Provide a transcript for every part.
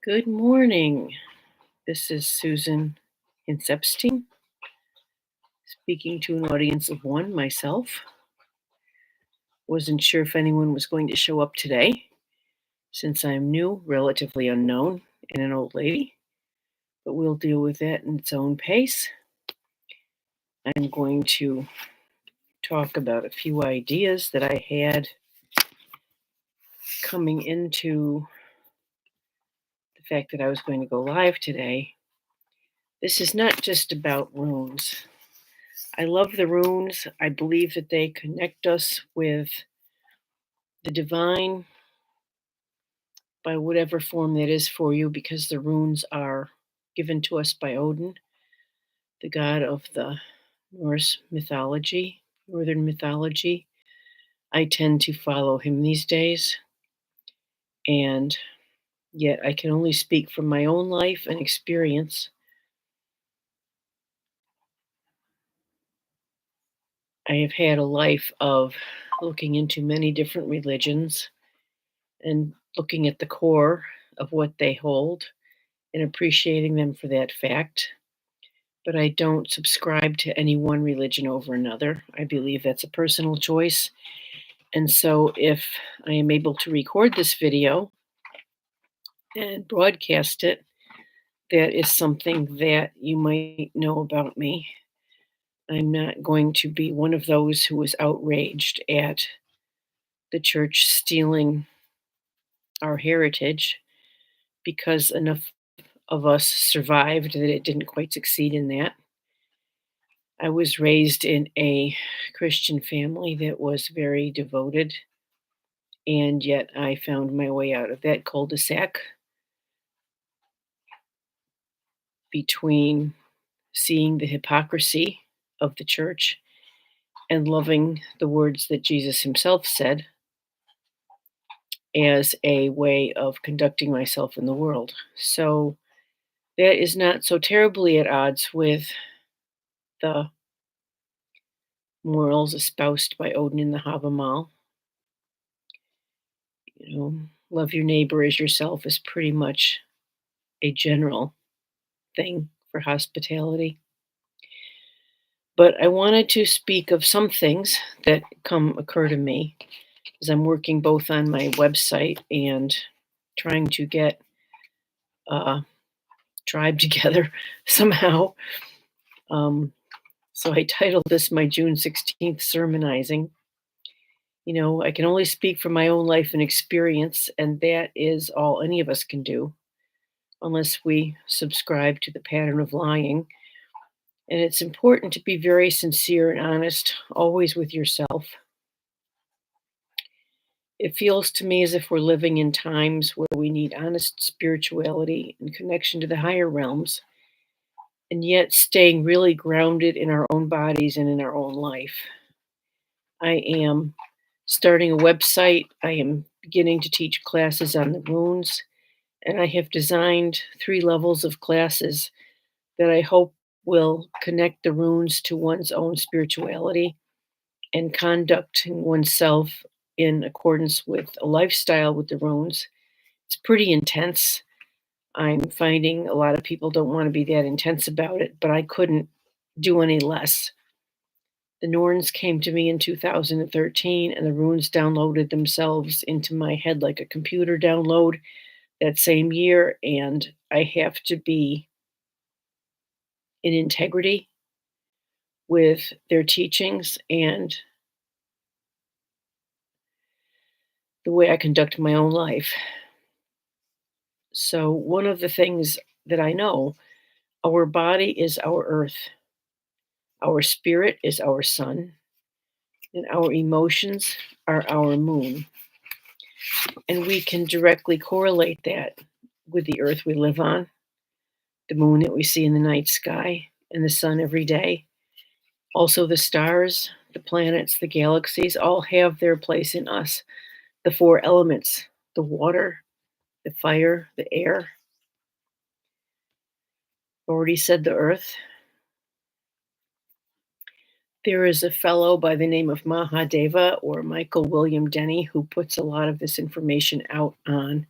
Good morning. This is Susan Hintz-Epstein speaking to an audience of one, myself. Wasn't sure if anyone was going to show up today since I'm new, relatively unknown, and an old lady, but we'll deal with that in its own pace. I'm going to talk about a few ideas that I had coming into the fact that I was going to go live today. This is not just about runes. I love the runes. I believe that they connect us with the divine by whatever form that is for you, because the runes are given to us by Odin, the god of the Norse mythology, Northern mythology. I tend to follow him these days, and yet I can only speak from my own life and experience. I have had a life of looking into many different religions and looking at the core of what they hold and appreciating them for that fact. But I don't subscribe to any one religion over another. I believe that's a personal choice. And so if I am able to record this video and broadcast it, that is something that you might know about me. I'm not going to be one of those who was outraged at the church stealing our heritage, because enough of us survived that it didn't quite succeed in that. I was raised in a Christian family that was very devoted, and yet I found my way out of that cul-de-sac between seeing the hypocrisy of the church and loving the words that Jesus himself said as a way of conducting myself in the world. So that is not so terribly at odds with the morals espoused by Odin in the Havamal. Love your neighbor as yourself is pretty much a general thing for hospitality. But I wanted to speak of some things that occur to me as I'm working both on my website and trying to get a tribe together somehow. So I titled this my June 16th sermonizing. I can only speak from my own life and experience, and that is all any of us can do, unless we subscribe to the pattern of lying. And it's important to be very sincere and honest, always with yourself. It feels to me as if we're living in times where we need honest spirituality and connection to the higher realms, and yet staying really grounded in our own bodies and in our own life. I am starting a website. I am beginning to teach classes on the runes, and I have designed 3 levels of classes that I hope will connect the runes to one's own spirituality and conducting oneself in accordance with a lifestyle with the runes. It's pretty intense. I'm finding a lot of people don't want to be that intense about it, but I couldn't do any less. The Norns came to me in 2013, and the runes downloaded themselves into my head like a computer download that same year, and I have to be in integrity with their teachings and the way I conduct my own life. So one of the things that I know, our body is our earth, our spirit is our sun, and our emotions are our moon. And we can directly correlate that with the earth we live on, the moon that we see in the night sky, and the sun every day. Also the stars, the planets, the galaxies all have their place in us. The 4 elements, the water, the fire, the air. Already said the earth. There is a fellow by the name of Mahadeva, or Michael William Denny, who puts a lot of this information out on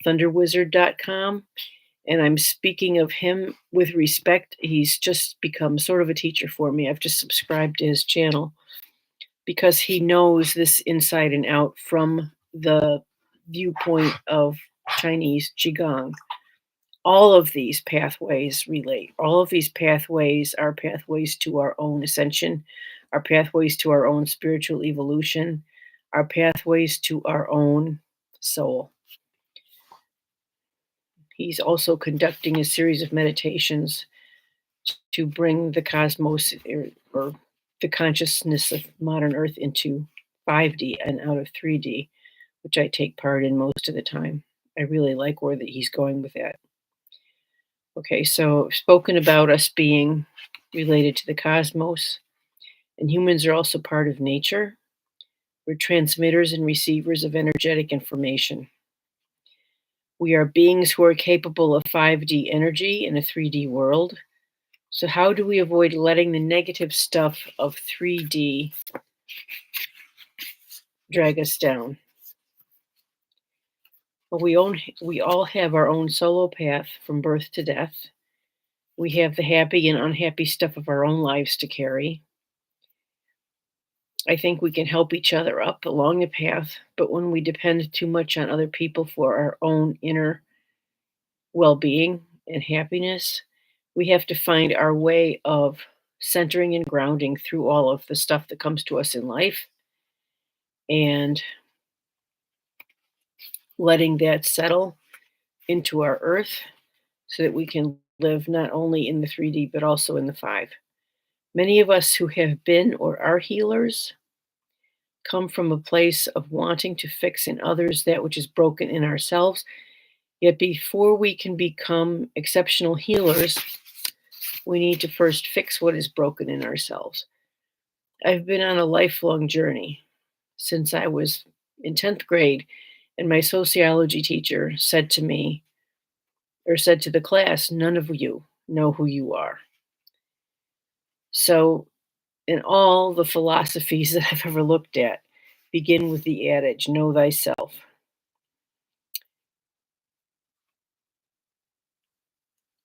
thunderwizard.com. And I'm speaking of him with respect. He's just become sort of a teacher for me. I've just subscribed to his channel because he knows this inside and out from the viewpoint of Chinese Qigong. All of these pathways relate. All of these pathways are pathways to our own ascension, our pathways to our own spiritual evolution, our pathways to our own soul. He's also conducting a series of meditations to bring the cosmos or the consciousness of modern Earth into 5D and out of 3D, which I take part in most of the time. I really like where that he's going with that. Okay, so I've spoken about us being related to the cosmos, and humans are also part of nature. We're transmitters and receivers of energetic information. We are beings who are capable of 5D energy in a 3D world. So how do we avoid letting the negative stuff of 3D drag us down? Well, we all have our own solo path from birth to death. We have the happy and unhappy stuff of our own lives to carry. I think we can help each other up along the path, but when we depend too much on other people for our own inner well-being and happiness, we have to find our way of centering and grounding through all of the stuff that comes to us in life and letting that settle into our earth so that we can live not only in the 3D but also in the 5. Many of us who have been or are healers come from a place of wanting to fix in others that which is broken in ourselves. Yet before we can become exceptional healers, we need to first fix what is broken in ourselves. I've been on a lifelong journey since I was in 10th grade, and my sociology teacher said to me, or said to the class, none of you know who you are. So, in all the philosophies that I've ever looked at, begin with the adage, know thyself.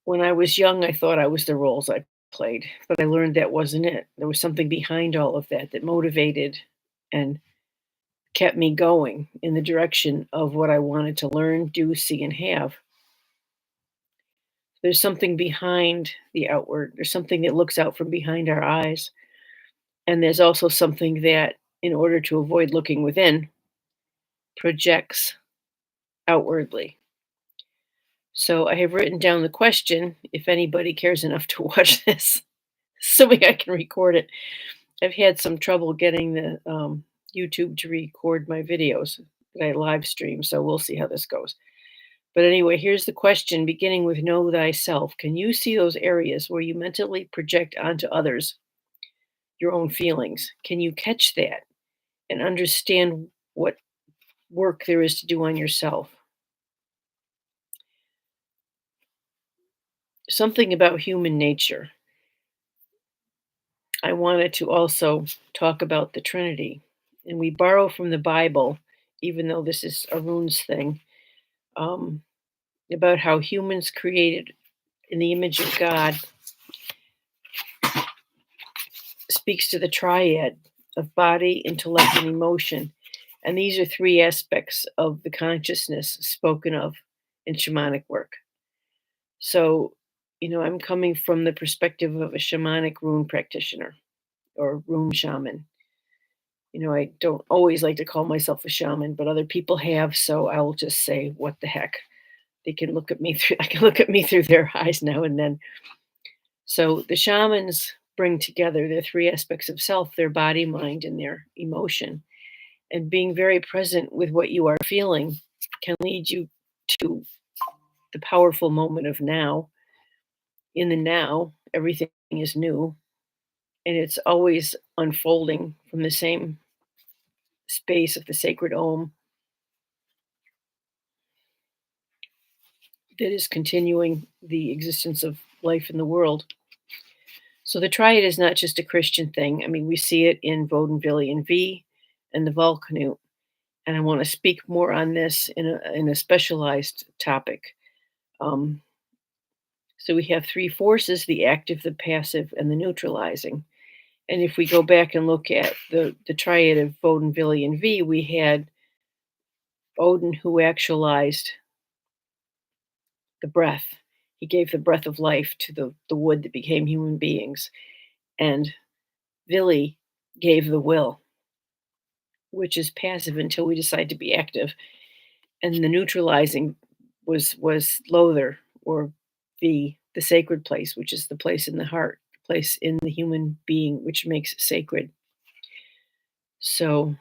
When I was young, I thought I was the roles I played, but I learned that wasn't it. There was something behind all of that that motivated and kept me going in the direction of what I wanted to learn, do, see, and have. There's something behind the outward. There's something that looks out from behind our eyes. And there's also something that, in order to avoid looking within, projects outwardly. So I have written down the question, if anybody cares enough to watch this, assuming I can record it. I've had some trouble getting the YouTube to record my videos that I live stream, so we'll see how this goes. But anyway, here's the question, beginning with know thyself. Can you see those areas where you mentally project onto others your own feelings? Can you catch that and understand what work there is to do on yourself? Something about human nature. I wanted to also talk about the Trinity. And we borrow from the Bible, even though this is a Rune's thing, about how humans created in the image of God speaks to the triad of body, intellect, and emotion. And these are 3 aspects of the consciousness spoken of in shamanic work. So, I'm coming from the perspective of a shamanic rune practitioner or rune shaman. I don't always like to call myself a shaman, but other people have, so I will just say, what the heck? They can look at me through, I can look at me through their eyes now and then. So the shamans bring together the 3 aspects of self, their body, mind, and their emotion. And being very present with what you are feeling can lead you to the powerful moment of now. In the now, everything is new, and it's always unfolding from the same space of the sacred Om that is continuing the existence of life in the world. So the triad is not just a Christian thing. I mean, we see it in Vodenville and V and the Volcanute. and I want to speak more on this in a specialized topic. Um, so we have three forces: the active, the passive, and the neutralizing. And if we go back and look at the triad of Odin, Vili, and V, we had Odin who actualized the breath. He gave the breath of life to the wood that became human beings. And Vili gave the will, which is passive until we decide to be active. And the neutralizing was Lother, or the sacred place, which is the place in the heart, the place in the human being, which makes it sacred. So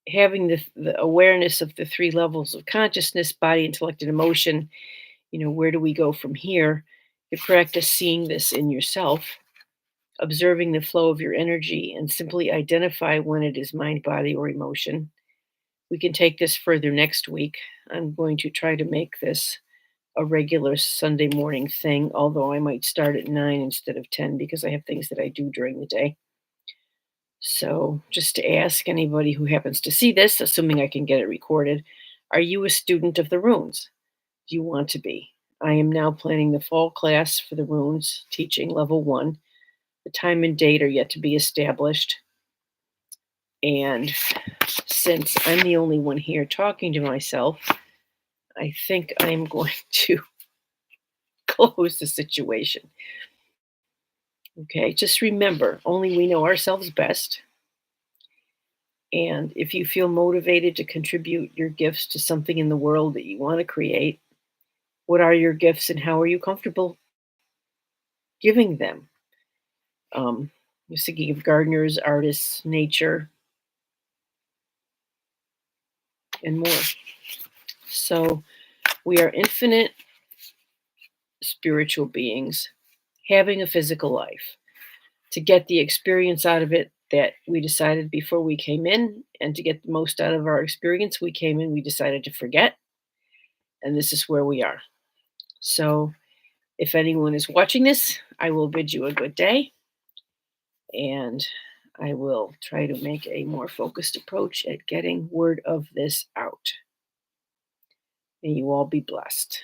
having the awareness of the three levels of consciousness, body, intellect, and emotion, where do we go from here? You practice seeing this in yourself, observing the flow of your energy, and simply identify when it is mind, body, or emotion. We can take this further next week. I'm going to try to make this a regular Sunday morning thing, although I might start at 9 instead of 10 because I have things that I do during the day. So, just to ask anybody who happens to see this, assuming I can get it recorded, are you a student of the runes? Do you want to be? I am now planning the fall class for the runes, teaching level 1. The time and date are yet to be established. And since I'm the only one here talking to myself, I think I'm going to close the situation. Okay, just remember, only we know ourselves best. And if you feel motivated to contribute your gifts to something in the world that you want to create, what are your gifts and how are you comfortable giving them? I'm thinking of gardeners, artists, nature, and more. So we are infinite spiritual beings having a physical life. To get the experience out of it that we decided before we came in, and to get the most out of our experience, we came in, we decided to forget, and this is where we are. So if anyone is watching this, I will bid you a good day, and I will try to make a more focused approach at getting word of this out. May you all be blessed.